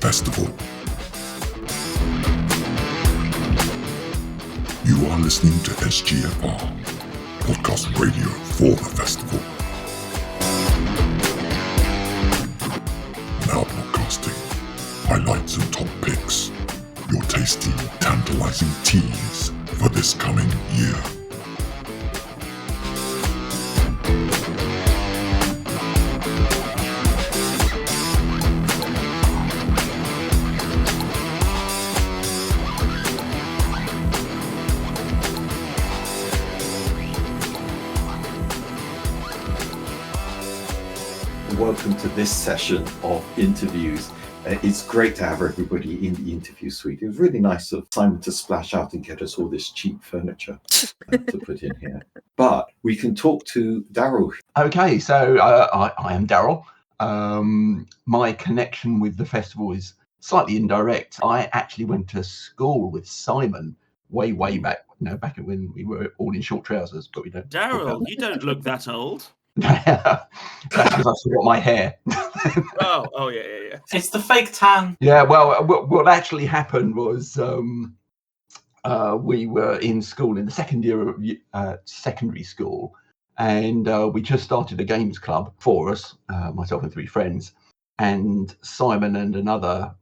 festival. You are listening to SGFR, podcast radio for the festival. Now broadcasting highlights and top picks, your tasty, tantalizing tease for this coming year. Welcome to this session of interviews. It's great to have everybody in the interview suite. It was really nice of Simon to splash out and get us all this cheap furniture to put in here. But we can talk to Daryl. Okay, so I am Daryl. My connection with the festival is slightly indirect. I actually went to school with Simon way back, back when we were all in short trousers. But we don't. Daryl, you don't look that old. That's because I forgot my hair. Oh, yeah. It's the fake tan. Yeah, well, what actually happened was we were in school in the second year of secondary school, and we just started a games club for us, myself and three friends, and Simon and another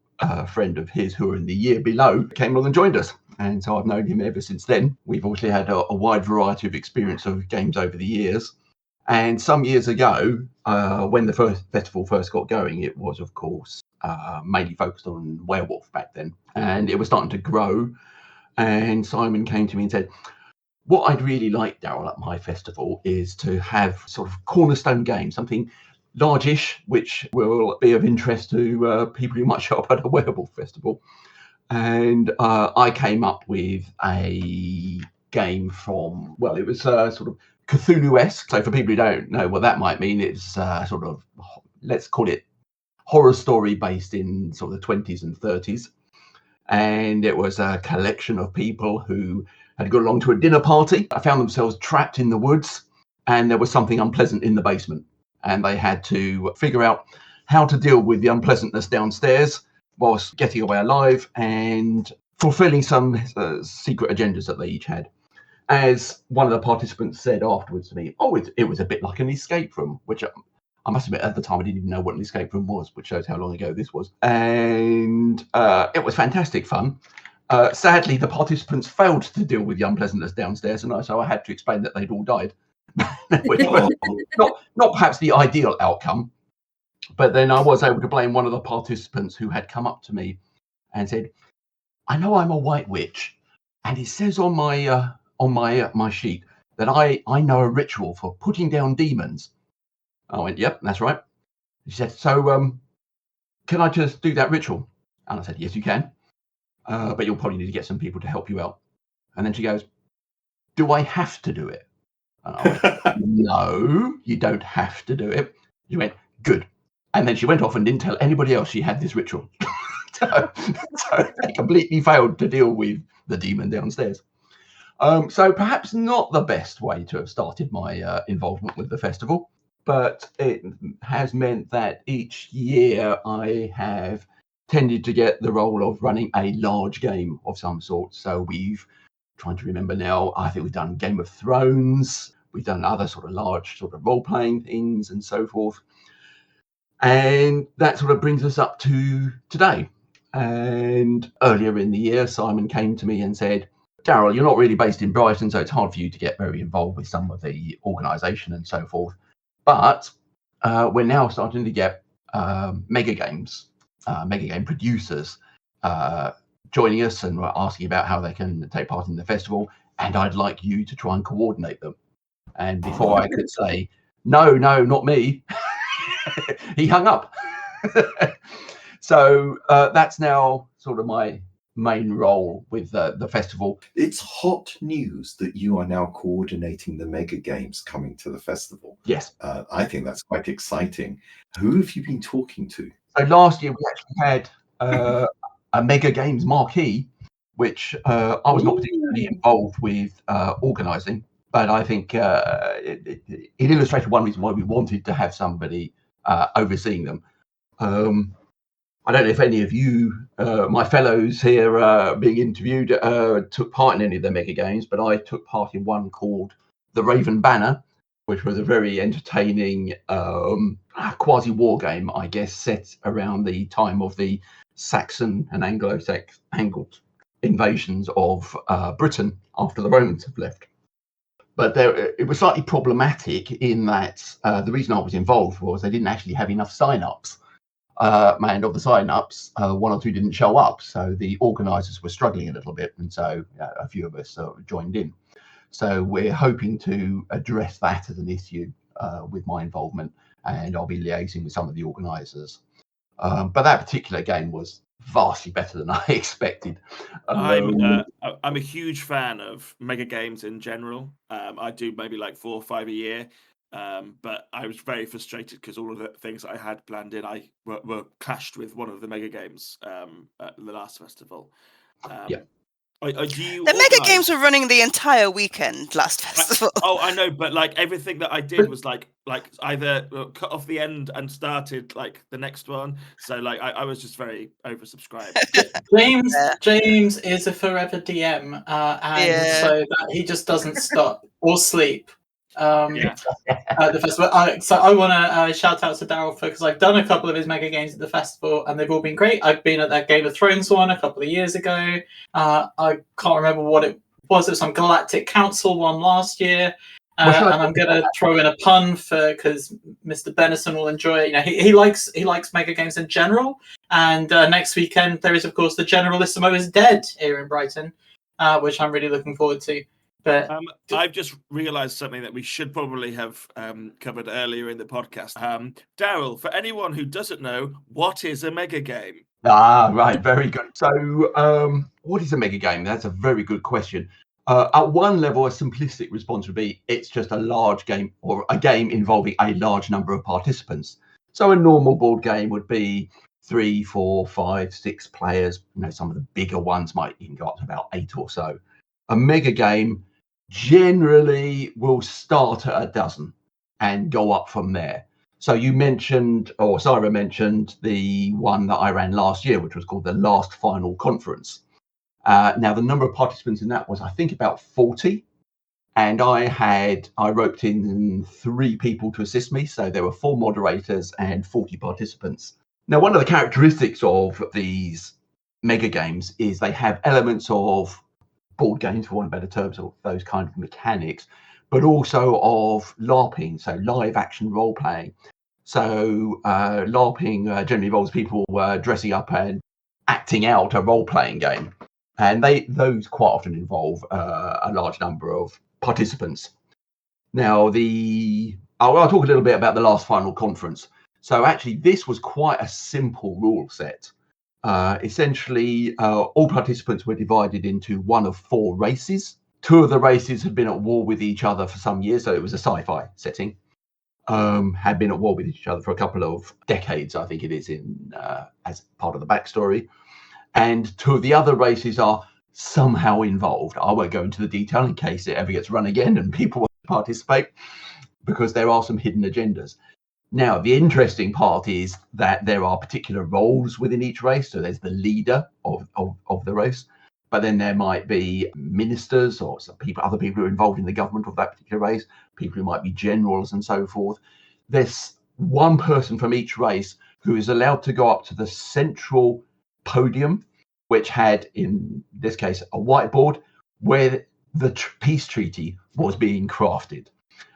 friend of his who were in the year below came along and joined us. And so I've known him ever since then. We've obviously had a wide variety of experience of games over the years. And some years ago, when the first festival first got going, it was, of course, mainly focused on Werewolf back then. And it was starting to grow. And Simon came to me and said, what I'd really like, Daryl, at my festival is to have sort of cornerstone games, something largish, which will be of interest to people who might show up at a Werewolf festival. And I came up with a game from, well, it was sort of Cthulhu-esque. So for people who don't know what that might mean, it's sort of, let's call it horror story based in sort of the 20s and 30s. And it was a collection of people who had gone along to a dinner party. I found themselves trapped in the woods, and there was something unpleasant in the basement. And they had to figure out how to deal with the unpleasantness downstairs whilst getting away alive and fulfilling some secret agendas that they each had. As one of the participants said afterwards to me, it was a bit like an escape room, which I must admit at the time I didn't even know what an escape room was, which shows how long ago this was. And it was fantastic fun. Sadly, the participants failed to deal with the unpleasantness downstairs, and so I had to explain that they'd all died. Which was not perhaps the ideal outcome, but then I was able to blame one of the participants who had come up to me and said, I know I'm a white witch, and it says on my sheet that I know a ritual for putting down demons. I went, yep, that's right. She said, so can I just do that ritual? And I said, yes, you can, but you'll probably need to get some people to help you out. And then she goes, do I have to do it? And I went, no, you don't have to do it. She went, good. And then she went off and didn't tell anybody else she had this ritual. so they completely failed to deal with the demon downstairs. So perhaps not the best way to have started my involvement with the festival, but it has meant that each year I have tended to get the role of running a large game of some sort. So we've, trying to remember now, I think we've done Game of Thrones, we've done other sort of large sort of role-playing things and so forth. And that sort of brings us up to today. And earlier in the year, Simon came to me and said, Daryl, you're not really based in Brighton, so it's hard for you to get very involved with some of the organisation and so forth. But we're now starting to get Mega Games, Mega Game producers joining us and asking about how they can take part in the festival. And I'd like you to try and coordinate them. And before I could say, no, not me, he hung up. So that's now sort of my main role with the festival. It's hot news that you are now coordinating the Mega Games coming to the festival. Yes. I think that's quite exciting. Who have you been talking to? So last year we actually had a Mega Games marquee, which I was not particularly involved with organising, but I think it illustrated one reason why we wanted to have somebody overseeing them. I don't know if any of you, my fellows here being interviewed, took part in any of the Mega Games, but I took part in one called The Raven Banner, which was a very entertaining quasi-war game, I guess, set around the time of the Saxon and Anglo-Saxon invasions of Britain after the Romans have left. But it was slightly problematic in that the reason I was involved was they didn't actually have enough sign-ups. And of the sign-ups, one or two didn't show up. So the organisers were struggling a little bit. And so a few of us joined in. So we're hoping to address that as an issue with my involvement. And I'll be liaising with some of the organisers. But that particular game was vastly better than I expected. I'm a huge fan of Mega Games in general. I do maybe like 4 or 5 a year. But I was very frustrated because all of the things I had planned in were clashed with one of the Mega Games at the last festival. The Mega Games were running the entire weekend last festival. I know, but like everything that I did was like either cut off the end and started like the next one. So like I was just very oversubscribed. James is a forever DM, so that he just doesn't stop or sleep. At the festival. So I want to shout out to Daryl because I've done a couple of his Mega Games at the festival and they've all been great. I've been at that Game of Thrones one a couple of years ago. I can't remember what it was. It was some Galactic Council one last year. And I'm going to throw in a pun because Mr. Benison will enjoy it. You know, he likes Mega Games in general. And next weekend there is, of course, the Generalissimo is Dead here in Brighton, which I'm really looking forward to. But I've just realised something that we should probably have covered earlier in the podcast. Daryl, for anyone who doesn't know, what is a Mega Game? Right, very good. So, what is a Mega Game? That's a very good question. At one level, a simplistic response would be it's just a large game or a game involving a large number of participants. So a normal board game would be 3, 4, 5, 6 players. You know, some of the bigger ones might even go up to about 8 or so. A Mega Game generally will start at a dozen and go up from there. So you mentioned, or Sarah mentioned, the one that I ran last year, which was called the Last Final Conference. Now, the number of participants in that was, I think, about 40. And I roped in 3 people to assist me. So there were 4 moderators and 40 participants. Now, one of the characteristics of these Mega Games is they have elements of board games, for want of better terms, or those kind of mechanics, but also of LARPing, so live action role playing. So LARPing generally involves people dressing up and acting out a role playing game, and those quite often involve a large number of participants. Now, I'll talk a little bit about the Last Final Conference. So actually, this was quite a simple rule set. Essentially, all participants were divided into one of 4 races. 2 of the races had been at war with each other for some years, so it was a sci-fi setting. Had been at war with each other for a couple of decades, I think it is, as part of the backstory. And 2 of the other races are somehow involved. I won't go into the detail in case it ever gets run again and people want to participate, because there are some hidden agendas. Now, the interesting part is that there are particular roles within each race. So there's the leader of the race, but then there might be ministers or other people who are involved in the government of that particular race, people who might be generals and so forth. There's one person from each race who is allowed to go up to the central podium, which had, in this case, a whiteboard where the peace treaty was being crafted.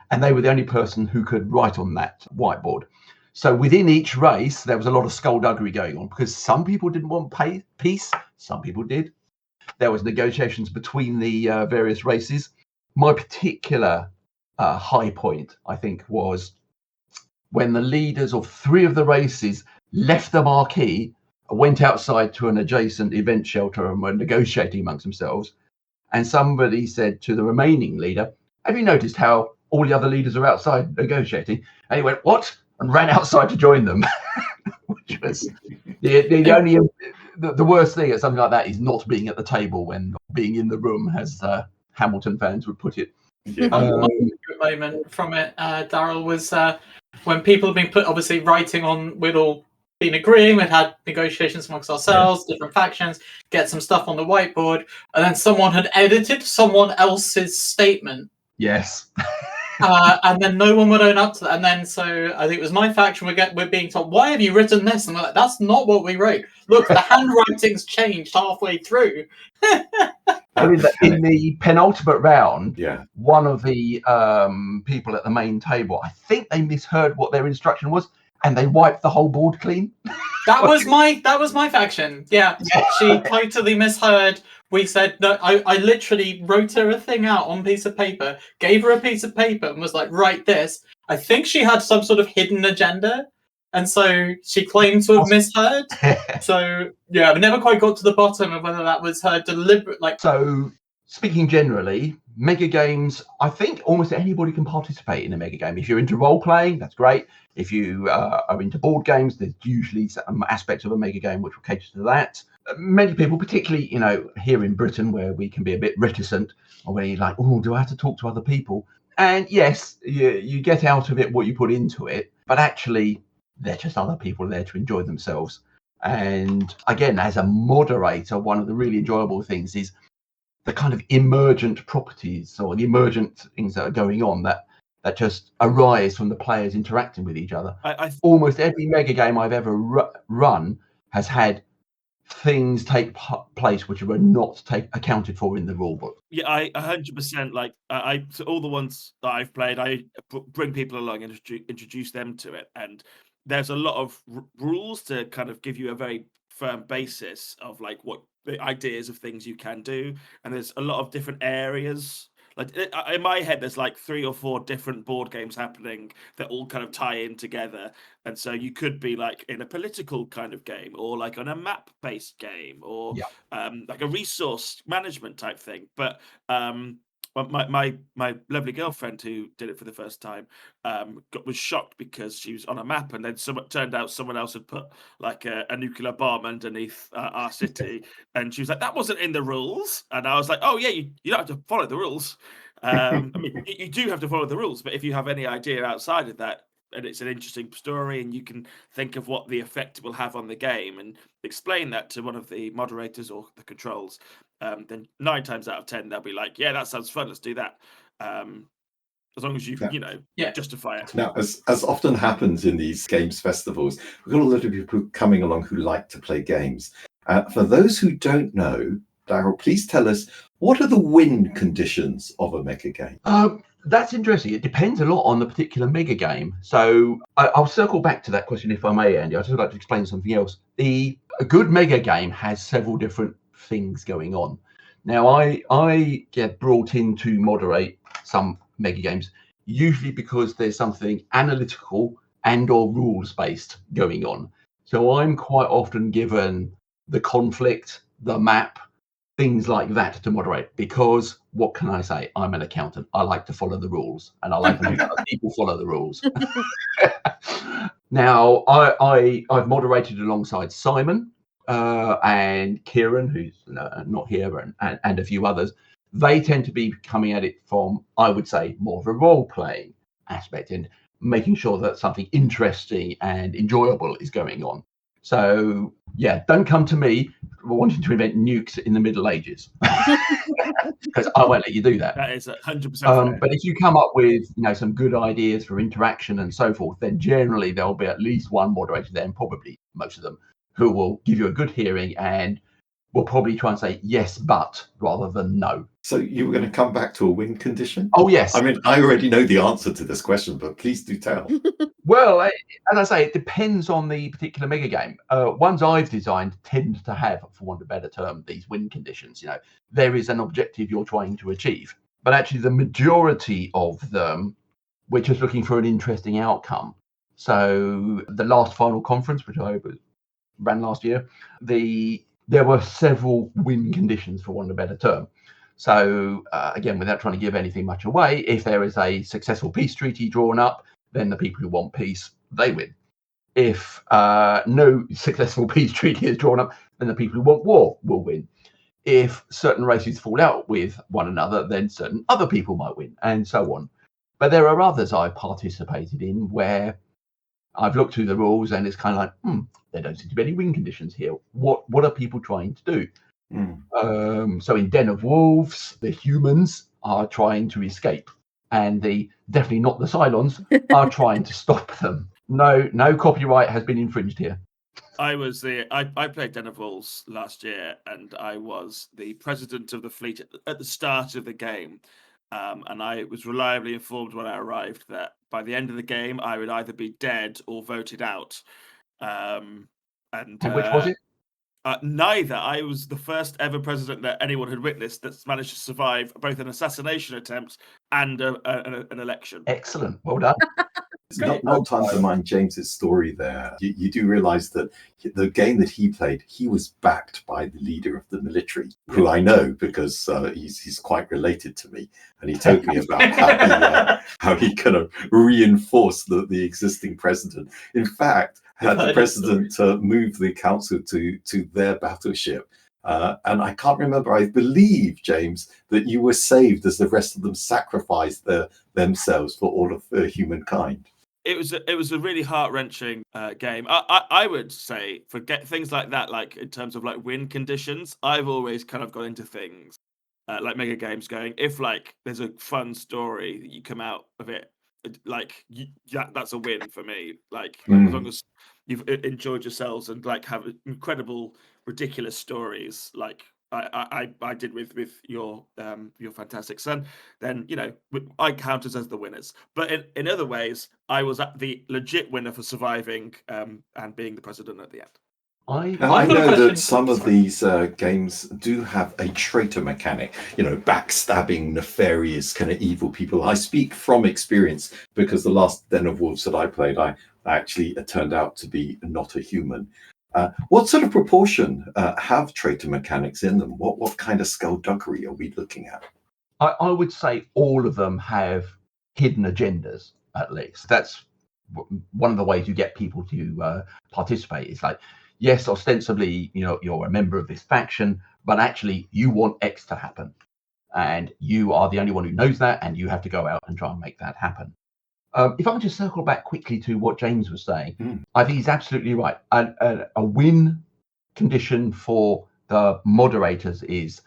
And they were the only person who could write on that whiteboard. So within each race, there was a lot of skullduggery going on because some people didn't want peace, some people did. There was negotiations between the various races. My particular high point, I think, was when the leaders of 3 of the races left the marquee, went outside to an adjacent event shelter and were negotiating amongst themselves. And somebody said to the remaining leader, "Have you noticed how all the other leaders are outside negotiating?" And he went, "What?" and ran outside to join them. Which was the worst thing at something like that is not being at the table when being in the room, as Hamilton fans would put it. My favorite moment from it, Daryl, was when people have been obviously writing on with all been agreeing, we'd had negotiations amongst ourselves, different factions, get some stuff on the whiteboard, and then someone had edited someone else's statement. Yes. And then no one would own up to that. And then so I think it was my faction. We're being told, "Why have you written this?" And we're like, "That's not what we wrote. Look, the handwriting's changed halfway through." I mean, in the penultimate round, Yeah. one of the people at the main table, I think they misheard what their instruction was, and they wiped the whole board clean. That was my faction. Yeah, she totally misheard. We said no. I literally wrote her a thing out on a piece of paper, gave her a piece of paper, and was like, "Write this." I think she had some sort of hidden agenda, and so she claimed to have misheard. So yeah, we never quite got to the bottom of whether that was her deliberate. So, speaking generally, mega games, I think almost anybody can participate in a mega game. If you're into role playing, that's great. If you are into board games, there's usually some aspects of a mega game which will cater to that. Many people, particularly, here in Britain, where we can be a bit reticent, or where you're like, oh, do I have to talk to other people? And yes, you get out of it what you put into it, but actually, they're just other people there to enjoy themselves. And again, as a moderator, one of the really enjoyable things is the kind of emergent properties or the emergent things that are going on that just arise from the players interacting with each other. Almost every mega game I've ever run has had things take place which were not accounted for in the rule book. Yeah, I 100% like so all the ones that I've played, I bring people along and introduce them to it, and there's a lot of rules to kind of give you a very firm basis of like what the ideas of things you can do, and there's a lot of different areas. Like in my head, there's like 3 or 4 different board games happening that all kind of tie in together. And so you could be like in a political kind of game, or like on a map-based game, or like a resource management type thing. But my lovely girlfriend who did it for the first time was shocked because she was on a map, and then turned out someone else had put like a nuclear bomb underneath our city, and she was like, "That wasn't in the rules." And I was like, "Oh yeah, you don't have to follow the rules." I mean, you do have to follow the rules, but if you have any idea outside of that, and it's an interesting story, and you can think of what the effect it will have on the game, and explain that to one of the moderators or the controls, then 9 times out of 10 they'll be like, "Yeah, that sounds fun. Let's do that." As long as you justify it. Now, as often happens in these games festivals, we've got a lot of people coming along who like to play games. For those who don't know, Daryl, please tell us, what are the win conditions of a mega game? That's interesting. It depends a lot on the particular mega game. So I'll circle back to that question if I may, Andy. I'd just like to explain something else. A good mega game has several different things going on. Now, I get brought in to moderate some mega games, usually because there's something analytical and or rules based going on. So I'm quite often given the conflict, the map, things like that to moderate, because what can I say? I'm an accountant. I like to follow the rules, and I like to make other people follow the rules. Now, I've moderated alongside Simon and Kieran, who's not here, and a few others. They tend to be coming at it from, I would say, more of a role-playing aspect and making sure that something interesting and enjoyable is going on. So, yeah, don't come to me wanting to invent nukes in the Middle Ages, because I won't let you do that. That is 100%. But if you come up with some good ideas for interaction and so forth, then generally there'll be at least one moderator there, and probably most of them, who will give you a good hearing and will probably try and say yes, but rather than no. So you were going to come back to a win condition? Oh, yes. I mean, I already know the answer to this question, but please do tell. Well, as I say, it depends on the particular mega game. Ones I've designed tend to have, for want of a better term, these win conditions. There is an objective you're trying to achieve, but actually the majority of them, we're just looking for an interesting outcome. So the last final conference, which I ran last year, there were several win conditions, for want of a better term. So again, without trying to give anything much away, if there is a successful peace treaty drawn up, then the people who want peace, they win. If no successful peace treaty is drawn up, then the people who want war will win. If certain races fall out with one another, then certain other people might win, and so on. But there are others I've participated in where I've looked through the rules, and it's kind of like, there don't seem to be any win conditions here. What are people trying to do? So in Den of Wolves, the humans are trying to escape, and definitely not the Cylons are trying to stop them. No copyright has been infringed here. I played Den of Wolves last year, and I was the president of the fleet at the start of the game. And I was reliably informed when I arrived that by the end of the game, I would either be dead or voted out. And which was it? Neither. I was the first ever president that anyone had witnessed that's managed to survive both an assassination attempt and an election. Excellent. Well done. Not time to mind James's story there. You do realize that the game that he played, he was backed by the leader of the military, who I know because he's quite related to me. And he told me about how he kind of reinforced the existing president. In fact, had the president moved the council to their battleship. And I can't remember, I believe, James, that you were saved as the rest of them sacrificed themselves for all of humankind. It was a really heart-wrenching game. I would say for things like that, like in terms of like win conditions, I've always kind of got into things like Mega Games going, if like there's a fun story that you come out of it, like that's a win for me. Like as long as you've enjoyed yourselves and like have incredible, ridiculous stories, like I did with your Fantastic Son, then I count us as the winners. But in other ways, I was the legit winner for surviving and being the president at the end. I know that some of these games do have a traitor mechanic, backstabbing, nefarious, kind of evil people. I speak from experience because the last Den of Wolves that I played, I actually turned out to be not a human. What sort of proportion have traitor mechanics in them? What kind of skullduggery are we looking at? I would say all of them have hidden agendas, at least. That's one of the ways you get people to participate. It's like, yes, ostensibly, you're a member of this faction, but actually you want X to happen. And you are the only one who knows that, and you have to go out and try and make that happen. If I can just circle back quickly to what James was saying, I think he's absolutely right. A win condition for the moderators is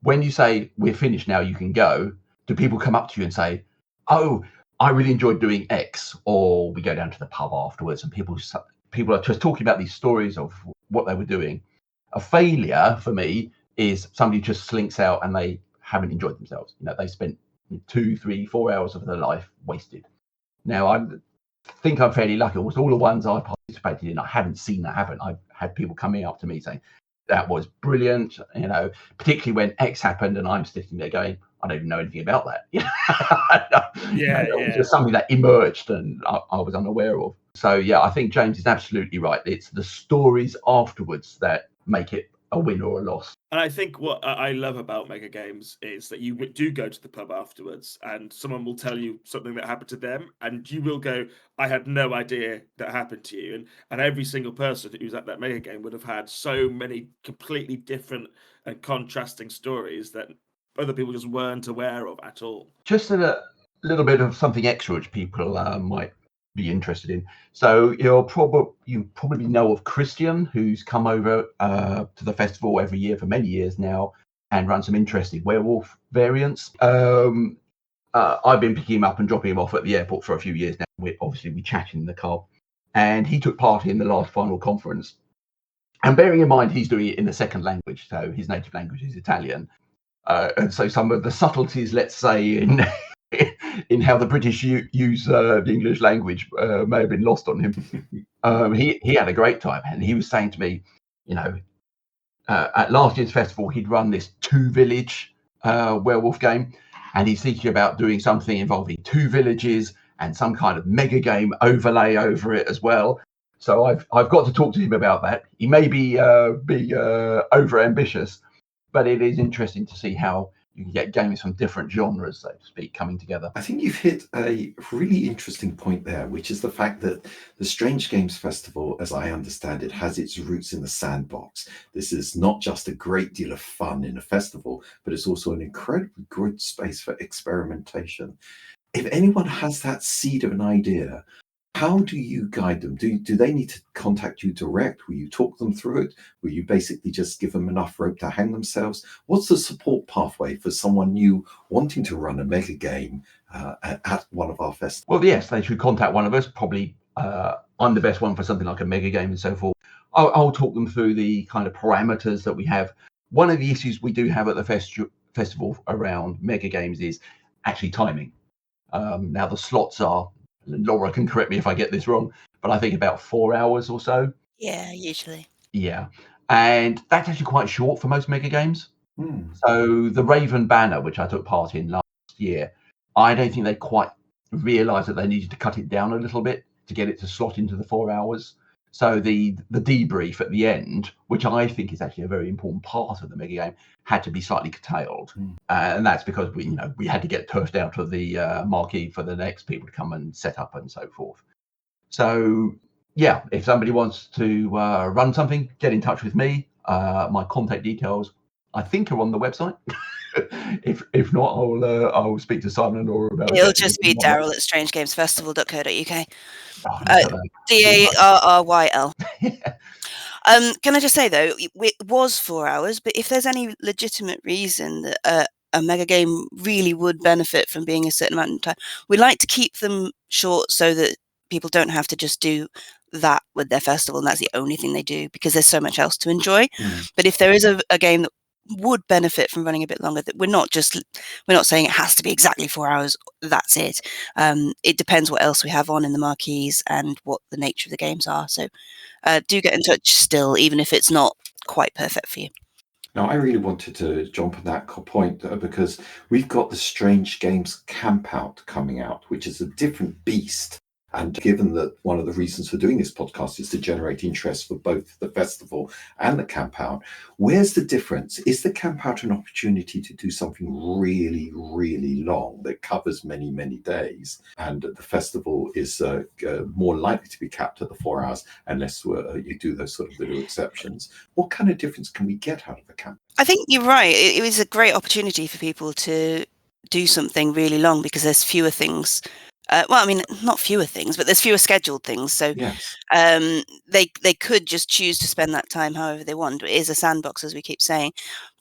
when you say, we're finished now, you can go, do people come up to you and say, oh, I really enjoyed doing X, or we go down to the pub afterwards and people are just talking about these stories of what they were doing. A failure for me is somebody just slinks out and they haven't enjoyed themselves. They spent 2, 3, 4 hours of their life wasted. Now, I think I'm fairly lucky. Almost all the ones I participated in, I haven't seen that happen. I've had people coming up to me saying, that was brilliant, particularly when X happened and I'm sitting there going, I don't even know anything about that. It was just something that emerged and I was unaware of. So, yeah, I think James is absolutely right. It's the stories afterwards that make it a win or a loss. And I think what I love about Mega Games is that you do go to the pub afterwards and someone will tell you something that happened to them and you will go, I had no idea that happened to you. And every single person who's at that Mega Game would have had so many completely different and contrasting stories that other people just weren't aware of at all. Just a little bit of something extra which people might be interested in. So you probably know of Christian, who's come over to the festival every year for many years now and run some interesting werewolf variants. I've been picking him up and dropping him off at the airport for a few years now. We chat in the car, and he took part in the last final conference. And bearing in mind he's doing it in the second language, so his native language is Italian, and so some of the subtleties, let's say, in how the British use the English language may have been lost on him. He had a great time, and he was saying to me, at last year's festival, he'd run this 2-village werewolf game, and he's thinking about doing something involving 2 villages and some kind of mega game overlay over it as well. So I've got to talk to him about that. He may be over ambitious, but it is interesting to see how you can get games from different genres, so to speak, coming together. I think you've hit a really interesting point there, which is the fact that the Strange Games Festival, as I understand it, has its roots in the sandbox. This is not just a great deal of fun in a festival, but it's also an incredibly good space for experimentation. If anyone has that seed of an idea, How do you guide them? Do they need to contact you direct? Will you talk them through it? Will you basically just give them enough rope to hang themselves? What's the support pathway for someone new wanting to run a mega game at one of our festivals? Well, yes, they should contact one of us. Probably I'm the best one for something like a mega game and so forth. I'll talk them through the kind of parameters that we have. One of the issues we do have at the festival around mega games is actually timing. Now the slots are, Laura can correct me if I get this wrong, but I think about 4 hours or so. Yeah, usually. Yeah, and that's actually quite short for most mega games. So the Raven Banner, which I took part in last year, I don't think they quite realised that they needed to cut it down a little bit to get it to slot into the 4 hours. So the debrief at the end, which I think is actually a very important part of the mega game, had to be slightly curtailed, and that's because we had to get turfed out of the marquee for the next people to come and set up and so forth. So yeah, if somebody wants to run something, get in touch with me. My contact details, I think, are on the website. If not, I'll speak to Simon and Laura about it. It'll just be Daryl at strangegamesfestival.co.uk. DARRYL. Can I just say, though, it was 4 hours, but if there's any legitimate reason that a mega game really would benefit from being a certain amount of time, we like to keep them short so that people don't have to just do that with their festival and that's the only thing they do, because there's so much else to enjoy. But if there is a game that would benefit from running a bit longer, that we're not saying it has to be exactly 4 hours, that's it. It depends what else we have on in the marquees and what the nature of the games are. So do get in touch still, even if it's not quite perfect for you. Now, I really wanted to jump on that point because we've got the Strange Games Camp Out coming out, which is a different beast. And given that one of the reasons for doing this podcast is to generate interest for both the festival and the camp out, where's the difference? Is the camp out an opportunity to do something really, really long that covers many, many days? And the festival is more likely to be capped at the 4 hours unless you do those sort of little exceptions. What kind of difference can we get out of the camp? I think you're right. It was a great opportunity for people to do something really long because there's fewer things. Not fewer things, but there's fewer scheduled things. So yes. They could just choose to spend that time however they want. It is a sandbox, as we keep saying.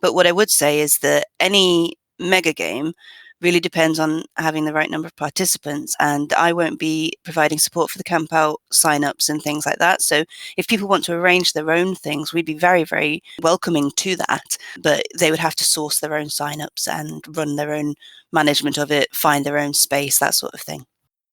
But what I would say is that any mega game really depends on having the right number of participants. And I won't be providing support for the camp out sign-ups and things like that. So if people want to arrange their own things, we'd be very, very welcoming to that. But they would have to source their own sign-ups and run their own management of it, find their own space, that sort of thing.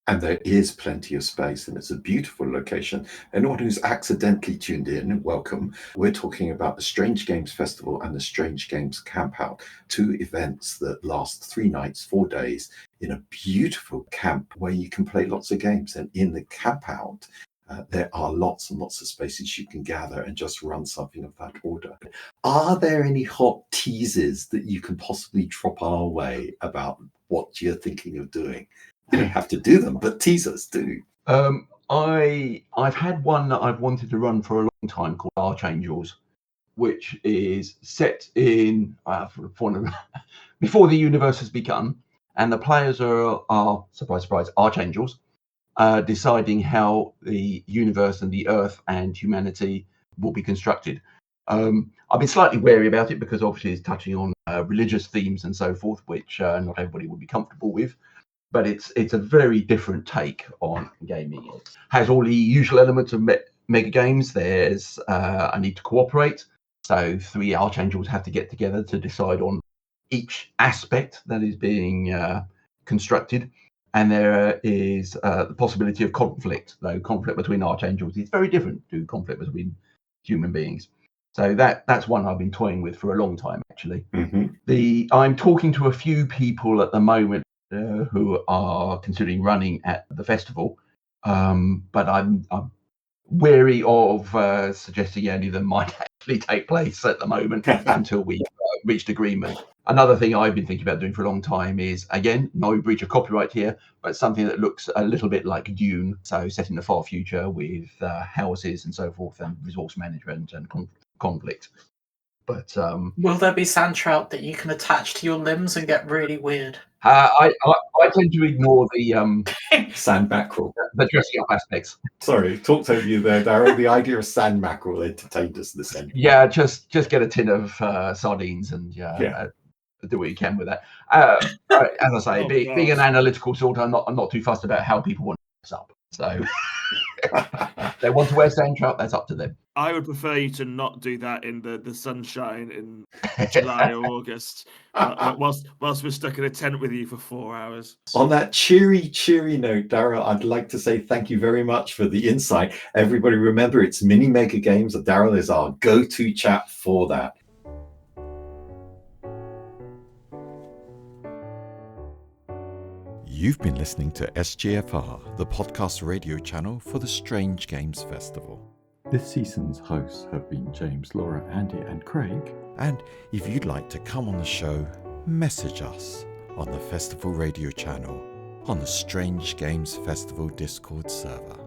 And there is plenty of space, and it's a beautiful location. Anyone who's accidentally tuned in, welcome. We're talking about the Strange Games Festival and the Strange Games Camp Out, 2 events that last 3 nights, 4 days in a beautiful camp where you can play lots of games. And in the camp out, there are lots and lots of spaces you can gather and just run something of that order. Are there any hot teasers that you can possibly drop our way about what you're thinking of doing? You don't have to do them, but teasers do. I've had one that I've wanted to run for a long time called Archangels, which is set in before the universe has begun, and the players are surprise, surprise, Archangels, deciding how the universe and the Earth and humanity will be constructed. I've been slightly wary about it because obviously it's touching on religious themes and so forth, which not everybody would be comfortable with. But it's a very different take on gaming. It has all the usual elements of mega games. There's a need to cooperate. So 3 archangels have to get together to decide on each aspect that is being constructed. And there is the possibility of conflict, though conflict between archangels is very different to conflict between human beings. So that's one I've been toying with for a long time, actually. Mm-hmm. I'm talking to a few people at the moment who are considering running at the festival, but I'm wary of suggesting any of them might actually take place at the moment until we've reached agreement. Another thing I've been thinking about doing for a long time is, again, no breach of copyright here, but something that looks a little bit like Dune, so set in the far future with houses and so forth and resource management and conflict. But will there be sand trout that you can attach to your limbs and get really weird? I tend to ignore the Sand mackerel. the dressing up aspects. Sorry, talked over you there, Daryl. The idea of sand mackerel entertained us this end. Yeah, just get a tin of sardines and do what you can with that. As I say, being an analytical sort, I'm not too fussed about how people want to dress up. So they want to wear sand trout, that's up to them. I would prefer you to not do that in the sunshine in July or August, whilst we're stuck in a tent with you for 4 hours. On that cheery note, Daryl, I'd like to say thank you very much for the insight. Everybody remember, it's MiniMega Games. Daryl is our go-to chap for that. You've been listening to SGFR, the podcast radio channel for the Strange Games Festival. This season's hosts have been James, Laura, Andy and Craig. And if you'd like to come on the show, message us on the festival radio channel on the Strange Games Festival Discord server.